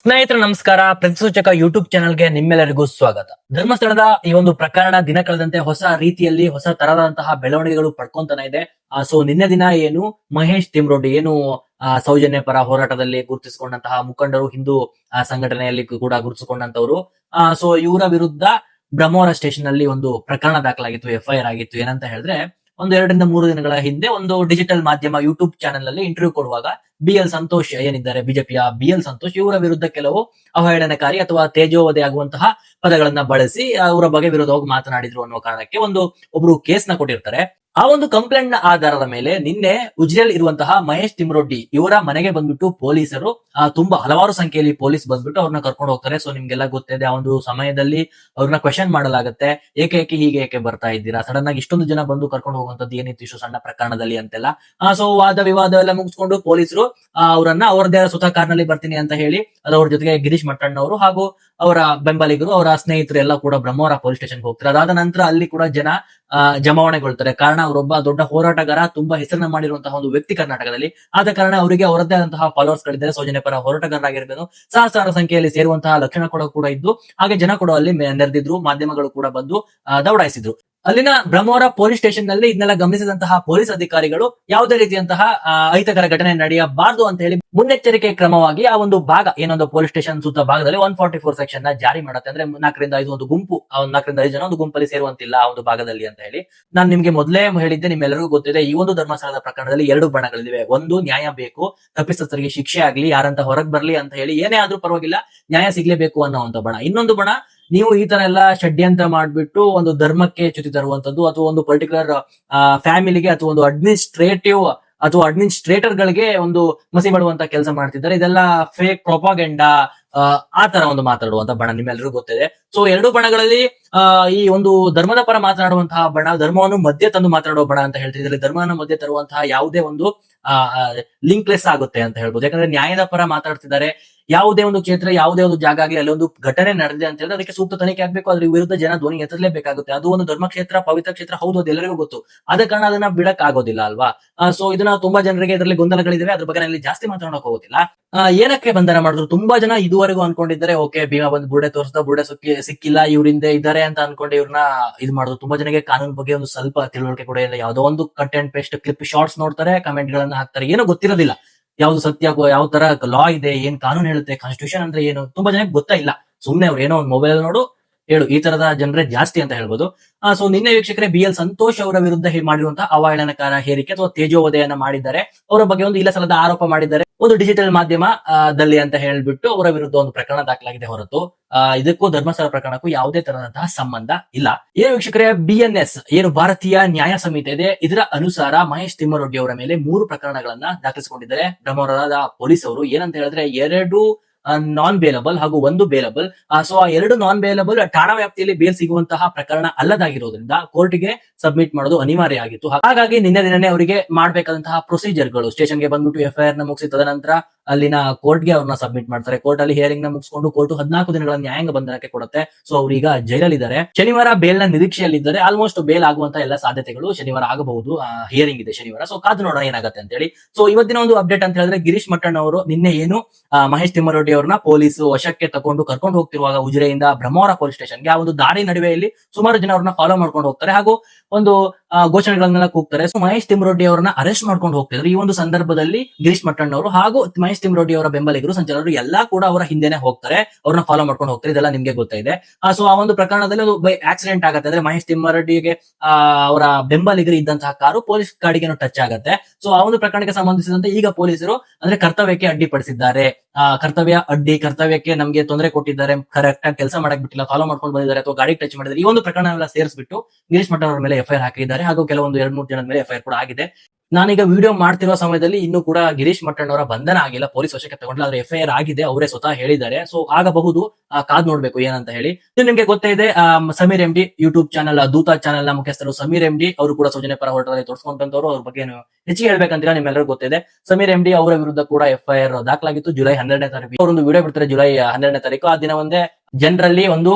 ಸ್ನೇಹಿತರು ನಮಸ್ಕಾರ. ಪ್ರತಿಸೂಚಕ ಯೂಟ್ಯೂಬ್ ಚಾನಲ್ಗೆ ನಿಮ್ಮೆಲ್ಲರಿಗೂ ಸ್ವಾಗತ. ಧರ್ಮಸ್ಥಳದ ಈ ಒಂದು ಪ್ರಕರಣ ದಿನ ಕಳೆದಂತೆ ಹೊಸ ರೀತಿಯಲ್ಲಿ ಹೊಸ ತರದಂತಹ ಬೆಳವಣಿಗೆಗಳು ಪಡ್ಕೊಂತಾನೆ ಇದೆ. ಸೊ ನಿನ್ನೆ ದಿನ ಏನು ಮಹೇಶ್ ತಿಮ್ರೋಡಿ ಏನು ಸೌಜನ್ಯ ಪರ ಹೋರಾಟದಲ್ಲಿ ಗುರುತಿಸಿಕೊಂಡಂತಹ ಮುಖಂಡರು, ಹಿಂದೂ ಸಂಘಟನೆಯಲ್ಲಿ ಕೂಡ ಗುರುತಿಸಿಕೊಂಡಂತವರು, ಸೊ ಇವರ ವಿರುದ್ಧ ಬ್ರಹ್ಮವರ ಸ್ಟೇಷನ್ ಅಲ್ಲಿ ಒಂದು ಪ್ರಕರಣ ದಾಖಲಾಗಿತ್ತು, FIR ಆಗಿತ್ತು. ಏನಂತ ಹೇಳಿದ್ರೆ, ಒಂದು 2 ರಿಂದ 3 ದಿನಗಳ ಹಿಂದೆ ಒಂದು ಡಿಜಿಟಲ್ ಮಾಧ್ಯಮ ಯೂಟ್ಯೂಬ್ ಚಾನೆಲ್ ನಲ್ಲಿ ಇಂಟರ್ವ್ಯೂ ಕೊಡುವಾಗ BL ಸಂತೋಷ್ ಏನಿದ್ದಾರೆ, ಬಿಜೆಪಿಯ BL ಸಂತೋಷ್, ಇವರ ವಿರುದ್ಧ ಕೆಲವು ಅವಹೇಳನಕಾರಿ ಅಥವಾ ತೇಜೋವಧೆ ಆಗುವಂತಹ ಪದಗಳನ್ನ ಬಳಸಿ ಅವರ ಬಗ್ಗೆ ವಿರೋಧವಾಗಿ ಮಾತನಾಡಿದ್ರು ಅನ್ನೋ ಕಾರಣಕ್ಕೆ ಒಬ್ರು ಕೇಸ್ ನ ಕೊಟ್ಟಿರ್ತಾರೆ. ಆ ಒಂದು ಕಂಪ್ಲೇಂಟ್ ನ ಆಧಾರದ ಮೇಲೆ ನಿನ್ನೆ ಉಜಿರೆಲ್ ಇರುವಂತಹ ಮಹೇಶ್ ತಿಮ್ರೋಡಿ ಇವರ ಮನೆಗೆ ಬಂದ್ಬಿಟ್ಟು ಪೊಲೀಸರು ತುಂಬಾ ಹಲವಾರು ಸಂಖ್ಯೆಯಲ್ಲಿ ಪೊಲೀಸ್ ಬಂದ್ಬಿಟ್ಟು ಅವ್ರನ್ನ ಕರ್ಕೊಂಡು ಹೋಗ್ತಾರೆ. ಸೊ ನಿಮ್ಗೆಲ್ಲ ಗೊತ್ತಿದೆ, ಆ ಒಂದು ಸಮಯದಲ್ಲಿ ಅವ್ರನ್ನ ಕ್ವೆಶನ್ ಮಾಡಲಾಗುತ್ತೆ. ಏಕೆ ಬರ್ತಾ ಇದ್ದೀರಾ, ಸಡನ್ ಆಗಿ ಇಷ್ಟೊಂದು ಜನ ಬಂದು ಕರ್ಕೊಂಡು ಹೋಗುವಂತದ್ದು ಏನಿತ್ತು ಇಷ್ಟು ಸಣ್ಣ ಪ್ರಕರಣದಲ್ಲಿ ಅಂತೆಲ್ಲ. ಸೊ ವಾದ ವಿವಾದ ಎಲ್ಲ ಮುಗಿಸ್ಕೊಂಡು ಪೊಲೀಸರು ಅವರನ್ನ ಅವರದೇ ಸ್ವತಃ ಕಾರ್ನಲ್ಲಿ ಬರ್ತೀನಿ ಅಂತ ಹೇಳಿ, ಅವ್ರ ಜೊತೆಗೆ ಗಿರೀಶ್ ಮಟ್ಟಣ್ಣವರು ಹಾಗೂ ಅವರ ಬೆಂಬಲಿಗರು, ಅವರ ಸ್ನೇಹಿತರು ಎಲ್ಲ ಕೂಡ ಬ್ರಹ್ಮವರ ಪೊಲೀಸ್ ಸ್ಟೇಷನ್ಗೆ ಹೋಗ್ತಾರೆ. ಅದಾದ ನಂತರ ಅಲ್ಲಿ ಕೂಡ ಜನ ಜಮಾವಣೆಗೊಳ್ತಾರೆ. ಕಾರಣ ಅವರೊಬ್ಬ ದೊಡ್ಡ ಹೋರಾಟಗಾರ, ತುಂಬಾ ಹೆಸರನ್ನ ಮಾಡಿರುವಂತಹ ಒಂದು ವ್ಯಕ್ತಿ ಕರ್ನಾಟಕದಲ್ಲಿ. ಆದ ಕಾರಣ ಅವರಿಗೆ ಅವರದ್ದೇ ಆದಂತಹ ಫಾಲೋವರ್ಸ್ ಗಳಿದ್ದಾರೆ. ಸೌಜನ್ಯ ಪರ ಹೋರಾಟಗಾರರಾಗಿರ್ಬೋದು, ಸಹಸ್ರಾರು ಸಂಖ್ಯೆಯಲ್ಲಿ ಸೇರುವಂತಹ ಲಕ್ಷಣ ಕೂಡ ಇದ್ದು, ಹಾಗೆ ಜನ ಕೂಡ ಅಲ್ಲಿ ನೆರೆದಿದ್ರು. ಮಾಧ್ಯಮಗಳು ಕೂಡ ಬಂದು ದೌಡಾಯಿಸಿದ್ರು. ಅಲ್ಲಿನ ಬ್ರಹ್ಮವರ ಪೊಲೀಸ್ ಸ್ಟೇಷನ್ ನಲ್ಲಿ ಇದನ್ನೆಲ್ಲ ಗಮನಿಸಿದಂತಹ ಪೊಲೀಸ್ ಅಧಿಕಾರಿಗಳು ಯಾವುದೇ ರೀತಿಯಂತಹ ಅಹಿತಕರ ಘಟನೆ ನಡೆಯಬಾರದು ಅಂತ ಹೇಳಿ ಮುನ್ನೆಚ್ಚರಿಕೆ ಕ್ರಮವಾಗಿ ಆ ಒಂದು ಭಾಗ, ಏನೊಂದು ಪೊಲೀಸ್ ಸ್ಟೇಷನ್ ಸುತ್ತ ಭಾಗದಲ್ಲಿ 144 ಸೆಕ್ಷನ್ ನ ಜಾರಿ ಮಾಡುತ್ತೆ. ಅಂದ್ರೆ 4 ರಿಂದ 5 ಒಂದು ಗುಂಪು, 4 ರಿಂದ 5 ಜನ ಒಂದು ಗುಂಪಲ್ಲಿ ಸೇರುವಂತಿಲ್ಲ ಆ ಒಂದು ಭಾಗದಲ್ಲಿ ಅಂತ ಹೇಳಿ. ನಾನು ನಿಮ್ಗೆ ಮೊದಲೇ ಹೇಳಿದ್ದೆ, ನಿಮ್ಮೆಲ್ಲರಿಗೂ ಗೊತ್ತಿದೆ, ಈ ಒಂದು ಧರ್ಮಸ್ಥಳದ ಪ್ರಕರಣದಲ್ಲಿ 2 ಬಣಗಳಿವೆ. ಒಂದು, ನ್ಯಾಯ ಬೇಕು, ತಪ್ಪಿತಸ್ಥರಿಗೆ ಶಿಕ್ಷೆ ಆಗ್ಲಿ, ಯಾರಂತ ಹೊರಗ್ ಬರ್ಲಿ ಅಂತ ಹೇಳಿ, ಏನೇ ಆದ್ರೂ ಪರವಾಗಿಲ್ಲ ನ್ಯಾಯ ಸಿಗ್ಲೇಬೇಕು ಅನ್ನೋಂತ ಬಣ. ಇನ್ನೊಂದು ಬಣ, ನೀವು ಈ ತರ ಎಲ್ಲ ಷಡ್ಯಂತ್ರ ಮಾಡ್ಬಿಟ್ಟು ಒಂದು ಧರ್ಮಕ್ಕೆ ಚ್ಯುತಿ ತರುವಂತದ್ದು, ಅಥವಾ ಒಂದು ಪರ್ಟಿಕ್ಯುಲರ್ ಫ್ಯಾಮಿಲಿಗೆ ಅಥವಾ ಒಂದು ಅಡ್ಮಿನಿಸ್ಟ್ರೇಟರ್ ಗಳಿಗೆ ಒಂದು ಮಸಿ ಮಾಡುವಂತ ಕೆಲಸ ಮಾಡ್ತಿದ್ದಾರೆ. ಇದೆಲ್ಲ ಫೇಕ್ ಪ್ರೊಪಾಗೆಂಡಾ, ಆ ತರ ಒಂದು ಮಾತಾಡುವಂತ ಬಣ ನಿಮ್ಮೆಲ್ಲರಿಗೂ ಗೊತ್ತಿದೆ. ಸೊ 2 ಬಣಗಳಲ್ಲಿ ಈ ಒಂದು ಧರ್ಮದ ಪರ ಮಾತನಾಡುವಂತಹ ಬಣ ಧರ್ಮವನ್ನು ಮಧ್ಯೆ ತಂದು ಮಾತನಾಡುವ ಬಣ ಅಂತ ಹೇಳ್ತಿದ್ರೆ, ಧರ್ಮವನ್ನು ಮಧ್ಯೆ ತರುವಂತಹ ಯಾವುದೇ ಒಂದು ಲಿಂಕ್ಲೆಸ್ ಆಗುತ್ತೆ ಅಂತ ಹೇಳ್ಬೋದು. ಯಾಕಂದ್ರೆ ನ್ಯಾಯದ ಪರ ಮಾತಾಡ್ತಿದ್ದಾರೆ. ಯಾವುದೇ ಒಂದು ಕ್ಷೇತ್ರ, ಯಾವುದೇ ಒಂದು ಜಾಗ ಆಗಲಿ, ಅಲ್ಲಿ ಒಂದು ಘಟನೆ ನಡೆದಿದೆ ಅಂತ ಹೇಳಿದ್ರೆ ಅದಕ್ಕೆ ಸೂಕ್ತ ತನಿಖೆ ಆಗ್ಬೇಕು, ಅದ್ರ ವಿರುದ್ಧ ಜನ ಧ್ವನಿ ಎತ್ತಲೇಬೇಕಾಗುತ್ತೆ. ಅದು ಒಂದು ಧರ್ಮ ಕ್ಷೇತ್ರ, ಪವಿತ್ರ ಕ್ಷೇತ್ರ ಹೌದು, ಅದು ಎಲ್ಲರಿಗೂ ಗೊತ್ತು. ಆದ ಕಾರಣ ಅದನ್ನ ಬಿಡಕ್ ಆಗೋದಿಲ್ಲ ಅಲ್ವಾ. ಸೊ ಇದನ್ನ ತುಂಬಾ ಜನರಿಗೆ ಇದರಲ್ಲಿ ಗೊಂದಲಗಳಿವೆ, ಅದ್ರ ಬಗ್ಗೆ ನಾನು ಜಾಸ್ತಿ ಮಾತಾಡೋಕ್ ಹೋಗೋದಿಲ್ಲ. ಏನಕ್ಕೆ ಬಂಧನ ಮಾಡಿದ್ರು? ತುಂಬಾ ಜನ ಇದುವರೆಗೂ ಅನ್ಕೊಂಡಿದ್ದಾರೆ, ಓಕೆ ಭೀಮಾ ಬಂದು ಬುಡೆ ತೋರಿಸ್ದ, ಬುಡೆ ಸಿಕ್ಕಿಲ್ಲ, ಇವ್ರಿಂದ ಇದ್ದಾರೆ ಅಂತ ಅನ್ಕೊಂಡು ಇವ್ರನ್ನ ಇದು ಮಾಡಿದ್ರು. ತುಂಬಾ ಜನಕ್ಕೆ ಕಾನೂನು ಬಗ್ಗೆ ಒಂದು ಸ್ವಲ್ಪ ತಿಳುವಳಿಕೆ ಕೂಡ ಇಲ್ಲ. ಯಾವ್ದೋ ಒಂದು cut and paste clip shorts ನೋಡ್ತಾರೆ, ಕಮೆಂಟ್ ಗಳನ್ನ ಹಾಕ್ತಾರೆ, ಏನೋ ಗೊತ್ತಿರೋದಿಲ್ಲ. ಯಾವ್ದು ಸತ್ಯ, ಯಾವ ತರ ಲಾ ಇದೆ, ಏನ್ ಕಾನೂನು ಹೇಳುತ್ತೆ, ಕಾನ್ಸ್ಟಿಟ್ಯೂಷನ್ ಅಂದ್ರೆ ಏನು, ತುಂಬಾ ಜನಕ್ಕೆ ಗೊತ್ತಾ ಇಲ್ಲ. ಸುಮ್ನೆ ಅವ್ರು ಏನೋ ಒಂದು ಮೊಬೈಲ್ ನೋಡು ಹೇಳು, ಈ ತರದ ಜನರೇ ಜಾಸ್ತಿ ಅಂತ ಹೇಳ್ಬೋದು. ಸೊ ನಿನ್ನೆ ವೀಕ್ಷಕರೇ, BL ಸಂತೋಷ್ ಅವರ ವಿರುದ್ಧ ಮಾಡಿರುವಂತಹ ಅವಹೇಳನಕಾರ ಹೇರಿಕೆ ಅಥವಾ ತೇಜೋವಧೆಯನ್ನ ಮಾಡಿದ್ದಾರೆ. ಅವರ ಬಗ್ಗೆ ಒಂದು ಇಲ್ಲ ಸಲ್ಲದ ಆರೋಪ ಮಾಡಿದ್ದಾರೆ ಒಂದು ಡಿಜಿಟಲ್ ಮಾಧ್ಯಮದಲ್ಲಿ ಅಂತ ಹೇಳ್ಬಿಟ್ಟು ಅವರ ವಿರುದ್ಧ ಒಂದು ಪ್ರಕರಣ ದಾಖಲಾಗಿದೆ. ಹೊರತು ಇದಕ್ಕೂ ಧರ್ಮಸ್ಥಳ ಪ್ರಕರಣಕ್ಕೂ ಯಾವುದೇ ತರದಂತಹ ಸಂಬಂಧ ಇಲ್ಲ. ಏನು ವೀಕ್ಷಕರೇ, BNS ಏನು ಭಾರತೀಯ ನ್ಯಾಯ ಸಂಹಿತೆ ಇದೆ, ಇದರ ಅನುಸಾರ ಮಹೇಶ್ ತಿಮ್ರೋಡಿ ಅವರ ಮೇಲೆ 3 ಪ್ರಕರಣಗಳನ್ನ ದಾಖಲಿಸಿಕೊಂಡಿದ್ದಾರೆ ಬ್ರಹ್ಮವರದ ಪೊಲೀಸ್ ಅವರು. ಏನಂತ ಹೇಳಿದ್ರೆ, 2 ನಾನ್ ಬೇಲಬಲ್ ಹಾಗೂ 1 ಬೇಲಬಲ್. ಸೊ ಆ 2 ನಾನ್ ಬೇಲಬಲ್ ಠಾಣಾ ವ್ಯಾಪ್ತಿಯಲ್ಲಿ ಬೇಲ್ ಸಿಗುವಂತಹ ಪ್ರಕರಣ ಅಲ್ಲದಾಗಿರೋದ್ರಿಂದ ಕೋರ್ಟ್ಗೆ ಸಬ್ಮಿಟ್ ಮಾಡೋದು ಅನಿವಾರ್ಯ ಆಗಿತ್ತು. ಹಾಗಾಗಿ ನಿನ್ನೆ ದಿನನೇ ಅವರಿಗೆ ಮಾಡಬೇಕಾದಂತಹ ಪ್ರೊಸೀಜರ್ಗಳು, ಸ್ಟೇಷನ್ಗೆ ಬಂದ್ಬಿಟ್ಟು FIR ನ ಮುಗಿಸಿ ತದನಂತರ ಅಲ್ಲಿನ ಕೋರ್ಟ್ಗೆ ಅವ್ರನ್ನ ಸಬ್ಮಿಟ್ ಮಾಡ್ತಾರೆ. ಕೋರ್ಟ್ ಅಲ್ಲಿ ಹಿಯರಿಂಗ್ ನ ಮುಗಿಸ್ಕೊಂಡು ಕೋರ್ಟ್ 14 ದಿನಗಳ ನ್ಯಾಯಾಂಗ ಬಂಧನಕ್ಕೆ ಕೊಡುತ್ತೆ. ಸೊ ಅವ್ರೀಗ ಜೈಲಲ್ಲಿದ್ದಾರೆ. ಶನಿವಾರ ಬೇಲ್ ನ ನಿರೀಕ್ಷೆಯಲ್ಲಿದ್ದಾರೆ. ಆಲ್ಮೋಸ್ಟ್ ಬೇಲ್ ಆಗುವಂತ ಎಲ್ಲ ಸಾಧ್ಯತೆಗಳು ಶನಿವಾರ ಆಗಬಹುದು. ಹಿಯರಿಂಗ್ ಇದೆ ಶನಿವಾರ. ಸೊ ಕಾದು ನೋಡೋಣ ಏನಾಗುತ್ತೆ ಅಂತ ಹೇಳಿ. ಸೊ ಇವತ್ತಿನ ಒಂದು ಅಪ್ಡೇಟ್ ಅಂತ ಹೇಳಿದ್ರೆ, ಗಿರೀಶ್ ಮಟ್ಟಣ್ಣ ಅವರು ನಿನ್ನೆ ಏನು ಮಹೇಶ್ ತಿಮ್ರೋಡಿ ಅವ್ರನ್ನ ಪೊಲೀಸ್ ವಶಕ್ಕೆ ಕರ್ಕೊಂಡು ಹೋಗ್ತಿರುವಾಗ ಉಜಿರೆಯಿಂದ ಬ್ರಹ್ಮವರ ಪೊಲೀಸ್ ಸ್ಟೇಷನ್ಗೆ, ಆ ಒಂದು ದಾರಿ ನಡುವೆಯಲ್ಲಿ ಸುಮಾರು ಜನ ಅವ್ರನ್ನ ಫಾಲೋ ಮಾಡ್ಕೊಂಡು ಹೋಗ್ತಾರೆ ಹಾಗೂ ಒಂದು ಘೋಷಣೆಗಳನ್ನೆಲ್ಲ ಕೂಗ್ತಾರೆ. ಸೊ ಮಹೇಶ್ ತಿಮ್ರೋಡಿ ಅವರನ್ನ ಅರೆಸ್ಟ್ ಮಾಡ್ಕೊಂಡು ಹೋಗ್ತಿದ್ರು. ಈ ಒಂದು ಸಂದರ್ಭದಲ್ಲಿ ಗಿರೀಶ್ ಮಟ್ಟಣ್ಣ ಅವರು ಹಾಗೂ ಮಹೇಶ್ ತಿಮ್ರೋಡಿ ಅವರ ಬೆಂಬಲಿಗರು, ಸಂಚಾಲಕರು ಎಲ್ಲಾ ಕೂಡ ಅವರ ಹಿಂದೆನೆ ಹೋಗ್ತಾರೆ, ಅವ್ರನ್ನ ಫಾಲೋ ಮಾಡ್ಕೊಂಡು ಹೋಗ್ತಾರೆ. ಇದೆಲ್ಲ ನಿಮ್ಗೆ ಗೊತ್ತಿದೆ. ಸೊ ಆ ಒಂದು ಪ್ರಕರಣದಲ್ಲಿ ಒಂದು ಆಕ್ಸಿಡೆಂಟ್ ಆಗುತ್ತೆ. ಅಂದ್ರೆ ಮಹೇಶ್ ತಿಮ್ರೋಡಿಗೆ ಅವರ ಬೆಂಬಲಿಗರು ಇದ್ದಂತಹ ಕಾರು ಪೊಲೀಸ್ ಗಾಡಿಗೆ ಟಚ್ ಆಗುತ್ತೆ. ಸೊ ಆ ಒಂದು ಪ್ರಕರಣಕ್ಕೆ ಸಂಬಂಧಿಸಿದಂತೆ ಈಗ ಪೊಲೀಸರು ಅಂದ್ರೆ ಕರ್ತವ್ಯಕ್ಕೆ ಅಡ್ಡಿಪಡಿಸಿದ್ದಾರೆ, ಕರ್ತವ್ಯಕ್ಕೆ ನಮ್ಗೆ ತೊಂದರೆ ಕೊಟ್ಟಿದ್ದಾರೆ, ಕರೆಕ್ಟ್ ಆಗಿ ಕೆಲಸ ಮಾಡಕ್ ಬಿಟ್ಟಿಲ್ಲ, ಫಾಲೋ ಮಾಡ್ಕೊಂಡು ಬಂದಿದ್ದಾರೆ ಅಥವಾ ಗಾಡಿ ಟಚ್ ಮಾಡಿದ್ದಾರೆ, ಈ ಒಂದು ಪ್ರಕರಣವೆಲ್ಲ ಸೇರಿಸ್ಬಿಟ್ಟು ಗಿರೀಶ್ ಮಟ್ಟಣ್ಣ ಅವರ ಮೇಲೆ FIR ಹಾಕಿದ್ದಾರೆ. ಹಾಗೂ ಕೆಲವೊಂದು 2-3 ಜನದ ಮೇಲೆ FIR ಕೂಡ ಆಗಿದೆ. ನಾನೀಗ ವಿಡಿಯೋ ಮಾಡ್ತಿರೋ ಸಮಯದಲ್ಲಿ ಇನ್ನೂ ಕೂಡ ಗಿರೀಶ್ ಮಟ್ಟಣ್ಣ ಅವರ ಬಂಧನ ಆಗಿಲ್ಲ, ಪೊಲೀಸ್ ವಶಕ್ಕೆ ತಗೊಂಡಿಲ್ಲ. ಆದ್ರೆ FIR ಆಗಿದೆ, ಅವರೇ ಸ್ವತಃ ಹೇಳಿದ್ದಾರೆ. ಸೊ ಆಗಬಹುದು, ಕಾದ್ ನೋಡ್ಬೇಕು ಏನಂತ ಹೇಳಿ. ನಿಮ್ಗೆ ಗೊತ್ತೇ ಇದೆ, Sameer MD YouTube channel, Dootha channel ನ ಮುಖ್ಯಸ್ಥರು ಸಮೀರ್ MD ಅವರು ಕೂಡ ಸೌಜನ್ಯ ಪರ ಹೋರಾಟದಲ್ಲಿ ತೋರಿಸ್ಕೊಂಡಂತವ್ರು. ಅವ್ರ ಬಗ್ಗೆ ಹೆಚ್ಚಿಗೆ ಹೇಳ್ಬೇಕಂತೀರಾ, ನಿಮ್ಮೆಲ್ಲರಿಗೂ ಗೊತ್ತಿದೆ. ಸಮೀರ್ MD ಅವರ ವಿರುದ್ಧ ಕೂಡ FIR ದಾಖಲಾಗಿತ್ತು. ಜುಲೈ 12ನೇ ತಾರೀಕು ಅವರೊಂದು ವಿಡಿಯೋ ಬಿಡ್ತಾರೆ, ಜುಲೈ 12ನೇ ತಾರೀಕು. ಆ ದಿನ ಒಂದೇ ಜನರಲ್ಲಿ ಒಂದು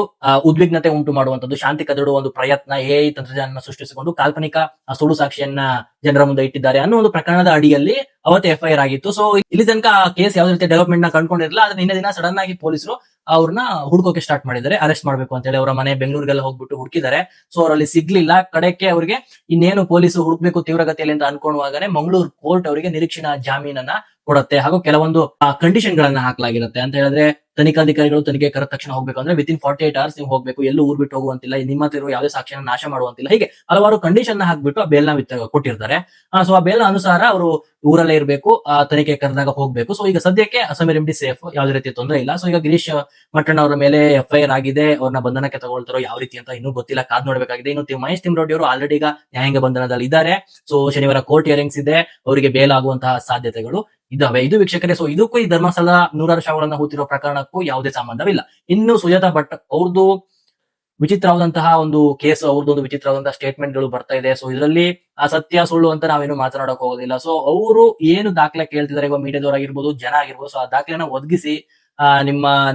ಉದ್ವಿಗ್ನತೆ ಉಂಟು ಮಾಡುವಂತದ್ದು, ಶಾಂತಿ ಕದಡುವ ಒಂದು ಪ್ರಯತ್ನ ಎಐ ತಂತ್ರಜ್ಞಾನ ಸೃಷ್ಟಿಸಿಕೊಂಡು ಕಾಲ್ಪನಿಕ ಸುಳ್ಳು ಸಾಕ್ಷಿಯನ್ನ ಜನರ ಮುಂದೆ ಇಟ್ಟಿದ್ದಾರೆ ಅನ್ನೋ ಒಂದು ಪ್ರಕರಣದ ಅಡಿಯಲ್ಲಿ ಅವತ್ತು ಎಫ್ಐಆರ್ ಆಗಿತ್ತು. ಸೊ ಇಲ್ಲಿ ತನಕ ಕೇಸ್ ಯಾವುದೇ ರೀತಿ ಡೆವಲಪ್ಮೆಂಟ್ ನ ಕಂಡುಕೊಂಡಿರಲಿಲ್ಲ. ಆದ್ರೆ ನಿನ್ನೆ ದಿನ ಸಡನ್ ಆಗಿ ಪೊಲೀಸರು ಅವ್ರನ್ನ ಹುಡುಕೋಕೆ ಸ್ಟಾರ್ಟ್ ಮಾಡಿದ್ದಾರೆ, ಅರೆಸ್ಟ್ ಮಾಡ್ಬೇಕು ಅಂತ ಹೇಳಿ ಅವರ ಮನೆ ಬೆಂಗಳೂರಿಗೆಲ್ಲ ಹೋಗ್ಬಿಟ್ಟು ಹುಡುಕಿದ್ದಾರೆ. ಸೊ ಅವರಲ್ಲಿ ಸಿಗ್ಲಿಲ್ಲ. ಕಡೆಗೆ ಅವರಿಗೆ ಇನ್ನೇನು ಪೊಲೀಸರು ಹುಡುಕ್ಬೇಕು ತೀವ್ರಗತಿಯಲ್ಲಿ ಅಂತ ಅನ್ಕೊಳ್ಳುವಾಗನೇ ಮಂಗಳೂರು ಕೋರ್ಟ್ ಅವರಿಗೆ ನಿರೀಕ್ಷಣಾ ಜಾಮೀನನ್ನ ಕೊಡುತ್ತೆ. ಹಾಗೂ ಕೆಲವೊಂದು ಕಂಡೀಷನ್ ಗಳನ್ನ ಹಾಕಲಾಗಿರುತ್ತೆ. ಅಂತ ಹೇಳಿದ್ರೆ ತನಿಖಾಧಿಕಾರಿಗಳು ತನಿಖೆ ಕರೆದ ತಕ್ಷಣ ಹೋಗ್ಬೇಕು ಅಂದ್ರೆ ವಿತಿನ್ 48 hours ನೀವು ಹೋಗ್ಬೇಕು, ಎಲ್ಲೂ ಊರ್ ಬಿಟ್ಟು ಹೋಗುವಂತಿಲ್ಲ, ನಿಮ್ಮ ಹತ್ರ ಇರುವ ಯಾವುದೇ ಸಾಕ್ಷಿಯನ್ನ ನಾಶ ಮಾಡುವಂತಿಲ್ಲ. ಹೀಗೆ ಹಲವಾರು ಕಂಡೀಷನ್ ಹಾಕ್ಬಿಟ್ಟು ಆ ಬೇಲ್ ನ ಕೊಟ್ಟಿರ್ತಾರೆ. ಸೊ ಆ ಬೇಲ್ ಅನುಸಾರ ಅವರು ಊರಲ್ಲೇ ಇರಬೇಕು, ತನಿಖೆ ಕರೆದಾಗ ಹೋಗ್ಬೇಕು. ಸೊ ಈಗ ಸದ್ಯಕ್ಕೆ ಅಸಮಿ ರೆಡ್ಡಿ ಸೇಫ್, ಯಾವುದೇ ರೀತಿ ತೊಂದರೆ ಇಲ್ಲ. ಸೊ ಈಗ ಗಿರೀಶ್ ಮಟ್ಟಣ್ಣ ಅವರ ಮೇಲೆ ಎಫ್ಐಆರ್ ಆಗಿದೆ, ಅವ್ರನ್ನ ಬಂಧನಕ್ಕೆ ತಗೊಳ್ತಾರೋ ಯಾವ ರೀತಿ ಅಂತ ಇನ್ನೂ ಗೊತ್ತಿಲ್ಲ, ಕಾದ್ ನೋಡ್ಬೇಕಾಗಿದೆ. ಇನ್ನು ಮಹೇಶ್ ತಿಮ್ರೋಡಿ ಅವರು ಆಲ್ರೆಡಿ ಈಗ ನ್ಯಾಯಾಂಗ ಬಂಧನದಲ್ಲಿ ಇದ್ದಾರೆ. ಸೊ ಶನಿವಾರ ಕೋರ್ಟ್ ಹಿಯರಿಂಗ್ಸ್ ಇದೆ, ಅವರಿಗೆ ಬೇಲ್ ಆಗುವಂತಹ ಸಾಧ್ಯತೆಗಳು ಇದಾವೆ. ಇದು ವೀಕ್ಷಕರೇ, ಸೊ ಇದಕ್ಕೂ ಈ ಧರ್ಮಸ್ಥಳ ನೂರಾರು ಶವಗಳನ್ನ ಹೂತಿರೋ ಪ್ರಕರಣಕ್ಕೂ ಯಾವುದೇ ಸಂಬಂಧವಿಲ್ಲ. ಇನ್ನು ಸುಜಾತಾ ಭಟ್ ಅವ್ರದ್ದು ವಿಚಿತ್ರವಾದಂತಹ ಒಂದು ಕೇಸ್, ಅವ್ರದ್ದೊಂದು ವಿಚಿತ್ರವಾದಂತಹ ಸ್ಟೇಟ್ಮೆಂಟ್ ಗಳು ಬರ್ತಾ ಇದೆ. ಸೊ ಇದರಲ್ಲಿ ಸತ್ಯ ಸುಳ್ಳು ಅಂತ ನಾವೇನು ಮಾತನಾಡಕ್ ಹೋಗೋದಿಲ್ಲ. ಸೊ ಅವರು ಏನು ದಾಖಲೆ ಕೇಳ್ತಿದ್ದಾರೆ, ಈಗ ಮೀಡಿಯಾದವರಾಗಿರ್ಬೋದು, ಜನ ಆಗಿರ್ಬೋದು, ಸೊ ಆ ದಾಖಲೆನ ಒದಗಿಸಿ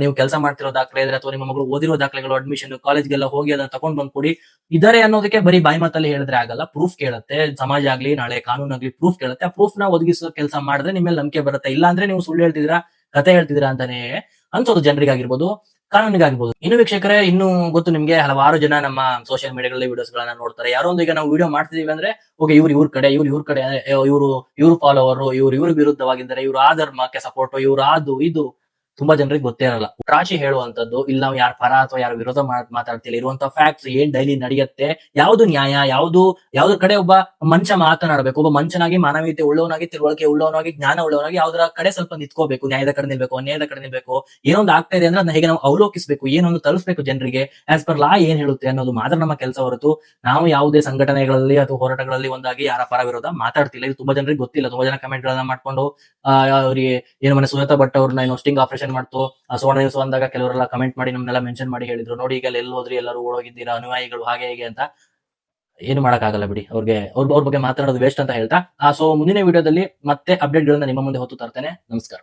ನೀವು ಕೆಲಸ ಮಾಡ್ತಿರೋ ದಾಖಲೆ ಇದ್ರೆ ಅಥವಾ ನಿಮ್ಮ ಮಗಳು ಓದಿರೋ ದಾಖಲೆಗಳು, ಅಡ್ಮಿಷನ್, ಕಾಲೇಜ್ಗೆಲ್ಲ ಹೋಗಿ ಅದನ್ನ ತಗೊಂಡ್ ಬಂದ್ಕೊಡಿ. ಇದಾರೆ ಅನ್ನೋದಕ್ಕೆ ಬರೀ ಬಾಯಿ ಮಾತಲ್ಲಿ ಹೇಳಿದ್ರೆ ಆಗಲ್ಲ, ಪ್ರೂಫ್ ಕೇಳುತ್ತೆ. ಸಮಾಜ ಆಗ್ಲಿ ನಾಳೆ ಕಾನೂನಾಗ್ಲಿ ಪ್ರೂಫ್ ಕೇಳುತ್ತೆ. ಆ ಪ್ರೂಫ್ ನ ಒದಗಿಸೋ ಕೆಲಸ ಮಾಡಿದ್ರೆ ನಿಮ್ಮ ಮೇಲೆ ನಂಬಿಕೆ ಬರುತ್ತೆ. ಇಲ್ಲ ಅಂದ್ರೆ ನೀವು ಸುಳ್ಳು ಹೇಳ್ತಿದ್ದೀರಾ, ಕತೆ ಹೇಳ್ತಿದ್ದೀರಾ ಅಂತಾನೆ ಅನ್ಸೋದು ಜನರಿಗಾಗಿರ್ಬೋದು, ಕಾನೂನಿಗಾಗಿರ್ಬೋದು. ಇನ್ನು ವೀಕ್ಷಕರೇ, ಇನ್ನು ಗೊತ್ತು ನಿಮ್ಗೆ ಹಲವಾರು ಜನ ನಮ್ಮ ಸೋಷಿಯಲ್ ಮೀಡಿಯಾಗಳಲ್ಲಿ ವಿಡಿಯೋಸ್ ಗಳನ್ನ ನೋಡ್ತಾರೆ. ಯಾರೋ ಒಂದು ಈಗ ನಾವು ವಿಡಿಯೋ ಮಾಡ್ತಿದೀವಿ ಅಂದ್ರೆ ಓಕೆ ಇವ್ರ ಕಡೆ ಇವ್ರು ಫಾಲೋವರ್, ಇವ್ರ ವಿರುದ್ಧವಾಗಿದ್ದಾರೆ, ಇವ್ರು ಆ ಧರ್ಮಕ್ಕೆ ಸಪೋರ್ಟ್, ಇವ್ರು ಅದು ಇದು ತುಂಬಾ ಜನರಿಗೆ ಗೊತ್ತೇ ಇರಲ್ಲ. ರಾಶಿ ಹೇಳುವಂತದ್ದು, ಇಲ್ಲ ನಾವು ಯಾರ ಪರ ಅಥವಾ ಯಾರ ವಿರೋಧ ಮಾತಾಡ್ತಿಲ್ಲ, ಇರುವಂತ ಫ್ಯಾಕ್ಟ್ಸ್ ಏನ್ ಡೈಲಿ ನಡೆಯುತ್ತೆ, ಯಾವ್ದು ನ್ಯಾಯ, ಯಾವ್ದ್ರ ಕಡೆ ಒಬ್ಬ ಮನುಷ್ಯ ಮಾತನಾಡಬೇಕು, ಒಬ್ಬ ಮನುಷ್ಯನಾಗಿ ಮಾನವೀಯತೆ ಉಳ್ಳವನಾಗಿ, ತಿಳುವಳಿಕೆ ಉಳ್ಳವನಾಗಿ, ಜ್ಞಾನ ಉಳ್ಳವನಾಗಿ ಯಾವ್ದರ ಕಡೆ ಸ್ವಲ್ಪ ನಿಂತ್ಕೋಬೇಕು, ನ್ಯಾಯದ ಕಡೆ ನಿಲ್ಬೇಕು, ಅನ್ಯಾಯದ ಕಡೆ ನಿಲ್ಬೇಕು. ಏನೊಂದು ಆಗ್ತಾ ಇದೆ ಅಂದ್ರೆ ಅದನ್ನ ಹೇಗೆ ನಾವು ಅವಲೋಕಿಸಬೇಕು, ಏನೊಂದು ತಲುಪಿಸಬೇಕು ಜನರಿಗೆ, ಆಸ್ ಪರ್ ಲಾ ಏನ್ ಹೇಳುತ್ತೆ ಅನ್ನೋದು ಮಾತ್ರ ನಮ್ಮ ಕೆಲಸ ಹೊರತು ನಾವು ಯಾವುದೇ ಸಂಘಟನೆಗಳಲ್ಲಿ ಅಥವಾ ಹೋರಾಟಗಳಲ್ಲಿ ಒಂದಾಗಿ ಯಾರ ಪರ ವಿರೋಧ ಮಾತಾಡ್ತಿಲ್ಲ. ಇದು ತುಂಬಾ ಜನರಿಗೆ ಗೊತ್ತಿಲ್ಲ. ತುಂಬಾ ಜನ ಕಮೆಂಟ್ ಗಳನ್ನ ಮಾಡ್ಕೊಂಡು ಅವ್ರಿಗೆ ಏನು ಮನೆ ಸುಜಾತಾ ಭಟ್ ಅವ್ರನ್ನ ಏನೋ ಸ್ಟಿಂಗ್ ಆಪರೇಷನ್ ಮಾಡ್ತು ಸುವರ್ಣ ನ್ಯೂಸ್ ಅಂದಾಗ ಕೆಲವರೆಲ್ಲ ಕಮೆಂಟ್ ಮಾಡಿ ನಮ್ನೆಲ್ಲ ಮೆನ್ಷನ್ ಮಾಡಿ ಹೇಳಿದ್ರು, ನೋಡಿ ಈಗ ಎಲ್ಲಿ ಹೋದ್ರಿ, ಎಲ್ಲರೂ ಓಡೋಗಿದ್ದೀರಾ, ಅನುಯಾಯಿಗಳು ಹಾಗೆ ಹೇಗೆ ಅಂತ. ಏನು ಮಾಡಕ್ಕಾಗಲ್ಲ ಬಿಡಿ, ಅವ್ರ ಬಗ್ಗೆ ಮಾತಾಡೋದು ವೇಸ್ಟ್ ಅಂತ ಹೇಳ್ತಾ ಸೊ ಮುಂದಿನ ವಿಡಿಯೋದಲ್ಲಿ ಮತ್ತೆ ಅಪ್ಡೇಟ್ ಗಳನ್ನ ನಿಮ್ಮ ಮುಂದೆ ಹೊತ್ತು ತರ್ತೇನೆ. ನಮಸ್ಕಾರ.